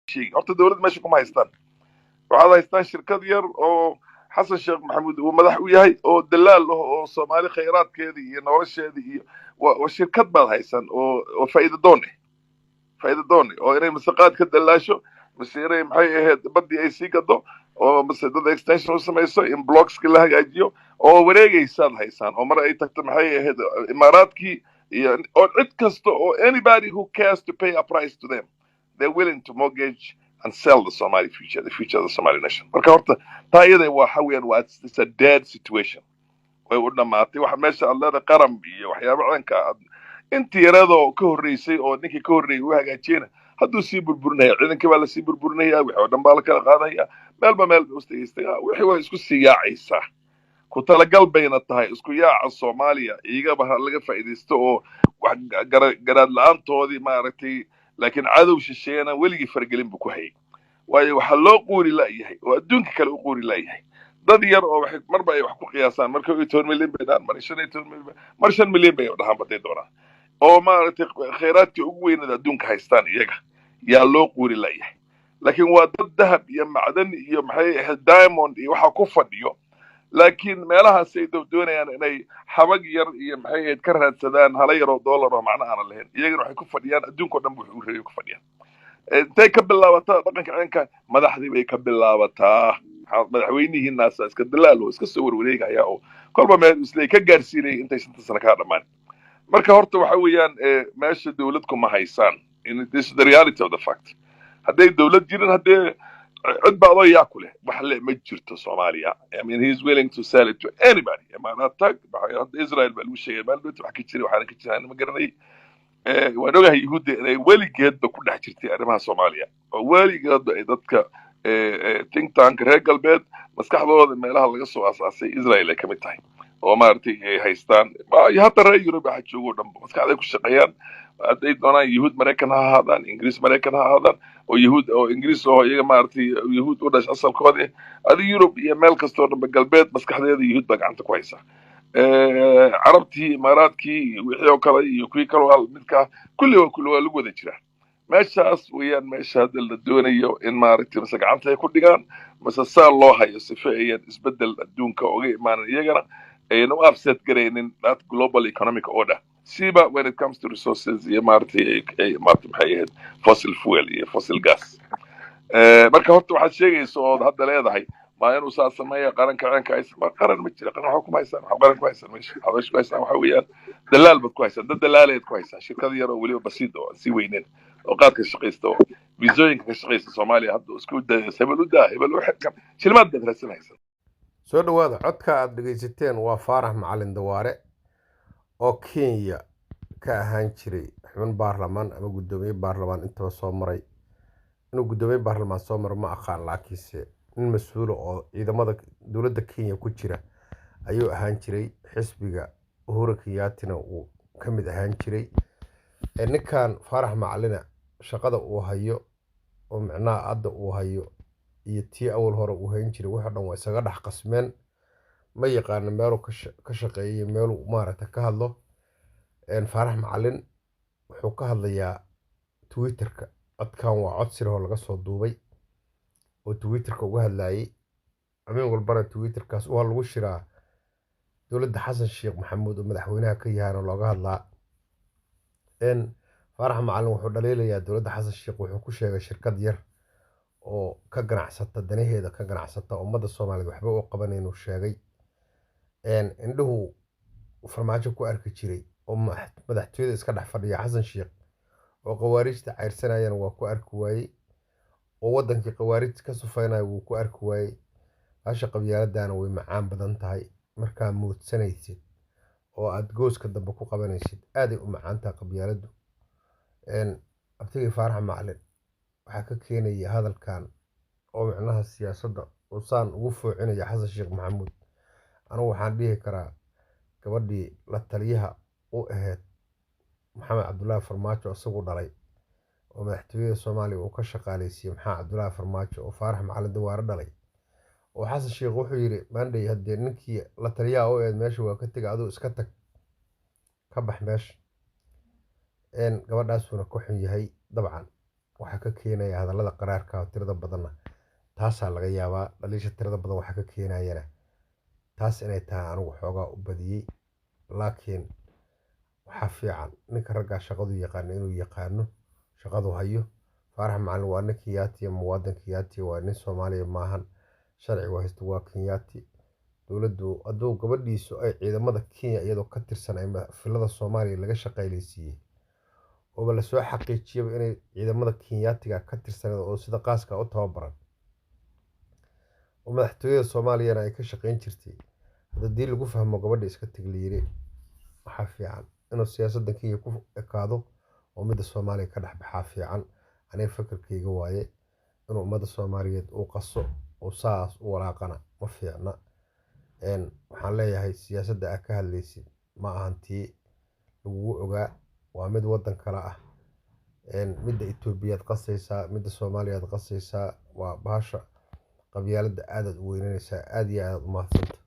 شيء horta dawlad meesha kuma haystaan waxaad haystaan shirkad yar oo xasan sheekh maxamuud uu madax u yahay oo dalaal ah oo soomaali khayraadkeeda iyo nolosheeda iyo waa shirkad baad haysan oo faa'iido doon ah faa'iido doon oo inay masaqaad ka dalaasho mise inay maxay ahayd badii ay sii gado oo mise dad extension u samayso in blockska la hagaajiyo oo wareegaysaad haysaan oo mar ay tagto maxay ahayd imaaraadkii iyo oo cid kasta oo anybody who cares to pay a price to them they're willing to mortgage and sell the Somali future, the future of the Somali nation. Marka horta taa iyada waa haween waa it's a dead situation. Way u dhamaatay waxa meesha allada qaran iyo waxyaabo calanka intii yaradoo ka horeysay oo ninkii ka horeeyay uu hagaajiyana hadduu sii burburinaya ciidankii baa la sii burburinaya wixii oo dhan baa la kala qaadaya meelba meel bay ustagaystayaa wixii waa isku sii yaacaysaa ku talagal bayna tahay isku yaaca Soomaaliya iyagaba laga faa'iideysto oo wax garaad la'aantoodii maaragtay laakiin cadow shisheeyana weligii fargelin buu ku hayay waayo waxa loo quuri laayahay oo adduunka kale u quuri laayahay dad yar oo waxay marba ay wax ku qiyaasaan marka 10 milyan bay dhaan mar 15 milyan mar 5 milyan bay dhahaan baday doonaan oo maaragtay khayraadkii ugu weynada adduunka haystaan iyaga yaa loo quuri laayahay laakiin waa dad dahab iyo macdan iyo maxay ahayd diamond iyo waxa ku fadhiyo laakiin meelahaas ay doonayaan inay xabag yar iyo maxay ahayd ka raadsadaan hala yar oo dollar oo macna aan lahayn iyagana waxay ku fadhiyaan adduunka oo dhan wuxuu reeyo ku fadhiyaan intay ka bilaabataa dhaqanka ciidanka madaxdii bay ka bilaabataa madaxweynihii naasa iska dalaal oo iska soo warwareegaya oo kolba meel islay ka gaarsiinay intay 5 sano ka dhamaan marka horta waxa weeyaan meesha dawladku ma haysaan in this is the reality of the fact hadday dawlad jirin hadday cid baa adoo yaa ku leh wax le ma jirto Soomaaliya I mean he is willing to sell it to anybody amaana tag Israel baa lagu sheegay maalmood wax ka jiray waxaan ka jiray ma garanay waan ogahay yahuudda inay weligeedba ku dhex jirtay arrimaha Soomaaliya oo weligeedba ay dadka think tank reer galbeed maskaxdooda meelaha laga soo asaasay Israel ay ka mid tahay oo maartay ay haystaan hatta reer Yurub waxa joogo dhan maskaxday ku shaqeeyaan hadday doonaan yahuud Mareykan ha ahaadaan Ingiriis Mareykan ha ahaadaan oo yahuud oo Ingiriis oo iyaga maartay yahuud u dhashay asalkooda adi Yurub iyo meel kasta oo dhan galbeed maskaxdeeda yahuud baa gacanta ku haysa carabtii imaaraadkii wixii oo kale iyo kuwii kale waa midka kulli waa lagu wada jiraa meeshaas weeyaan meesha hadda la doonayo in maaragtay mase gacanta ay ku dhigaan mase saa loo hayo sifa ayan isbedel adduunka uga imaanan iyagana ayna u upset garaynin that global economic order siba when it comes to resources iyo maaragtay maxay ahayd fossil fuel iyo fossil gas marka horta waxaad sheegaysa oo hadda leedahay ما إنه ساس ما يقارن كعين كويس ما قارن مشكلة قارن حكم كويس قارن كويس مش حوش كويس وحويان دلال بكويس ده دلالة كويس الشركة دي يرو وليه بسيطة سوينين وقات كشقيس تو بيزوين كشقيس الصومالي هذا سكوت ده سبلو ده يبلو حد كم شو المادة في السنة هيسا soo dhawaada codka aad dhegaysateen waa faarax macalin dawaare oo Kenya ka ahaan jiray xubin baarlamaan ama gudoomiye baarlamaan intaba soo maray inuu gudoomiye baarlamaan soo maro ma aqaan laakiinse in mas'uul oo ciidamada dawladda Kenya ku jira ayuu ahaan jiray xisbiga Uhuru Kenyatta uu ka mid ahaan jiray ninkan faarax macalina shaqada uu hayo oo macnaha hadda uu hayo iyo tii awal hore uu hayn jiray waxa dhan waa isaga dhax qasmeen ma yaqaan meel uu ka shaqeeyay meel uu maaragtay ka hadlo faarax macalin wuxuu ka hadlayaa Twitterka codkan waa cod sir oo laga soo duubay oo Twitterka uga hadlayay ameen walbana Twitterkaas waa lagu shiraa dawladda Xasan Sheekh Maxamuud oo madaxweynaha ka yahay looga hadlaa faarax macalin wuxuu dhaleelayaa dawladda Xasan Sheekh wuxuu ku sheegay shirkad yar oo ka ganacsata danaheeda ka ganacsata ummadda Soomaaliyeed waxba u qabaneen uu sheegay indhuhu farmaajo ku arki jiray oo madaxtooyada iska dhex fadhiya Xasan Sheekh oo qawaarijta cayrsanayana waa ku arki waayay oo wadankii qawaarij ka sufaynayo wuu ku arki waayay asha qabyaaladana way macaan badan tahay markaa moodsanaysid oo aad gooska dambe ku qabanaysid aad ay u macaan tahay qabyaaladu abtigii faarax macalin waxa ka keenaya hadalkan oo macnaha siyaasadda oo saan ugu foocinaya Xasan Sheekh Maxamuud anigu waxaan dhihi karaa gabadhii la taliyaha u ahayd maxamed cabdullaahi farmaajo isagu dhalay oo madaxtooyada Soomaaliya uu ka shaqaaleysay maxamed cabdullaahi farmaajo oo faarax macalin dawaare dhalay oo Xasan Sheekh wuxuu yiri maanday hadee ninkii la taliyaha u ahayd meesha waa ka tagay adoo iska tag ka bax meesha gabadhaasuna ku xun yahay dabcan waxaa ka keenaya hadallada qaraarka oo tirada badanna taasaa laga yaabaa. Dhaliisha tirada badan waxaa ka keenayana taas inay tahay anigu xoogaa u badiyey. Laakiin waxaa fiican ninka raggaa shaqadu yaqaano inuu yaqaano shaqadu hayo. Faarax Macalin waa nin Kenyaati, muwaadin Kenyaati, waa nin Soomaaliya maahan. Sharcigu haysto waa Kenyaati. Dowladdu hadduu gabadhiisu ay ciidamada Kenya iyadoo ka tirsan ama filada Soomaaliya laga shaqaaleysiiyey oo la soo xaqiijiyay inay ciidamada Kenyaatiga ka tirsaneen oo sida qaaska u tababaran oo madaxtooyada Soomaaliyana ay ka shaqeyn jirtay. Haddii lagu fahmo gabadha iska tagliire, waxaa fiican inuu siyaasadda Kenya ku ekaado oo midda Soomaaliya ka dhex baxaa fiican. Aniga fikirkayga waaye inuu ummadda Soomaaliyeed uu qaso oo saas u walaaqana ma fiicna. Waxaan leeyahay siyaasadda aad ka hadlaysid ma ahan tii lagugu ogaa, waa mid waddan kale ah. Midda Itoobiyaad qasaysaa, midda Soomaaliyaad qasaysaa. Waa bahasha qabyaaladda aadaad u weynanaysaa. Aad iyo aad u mahadsantahay.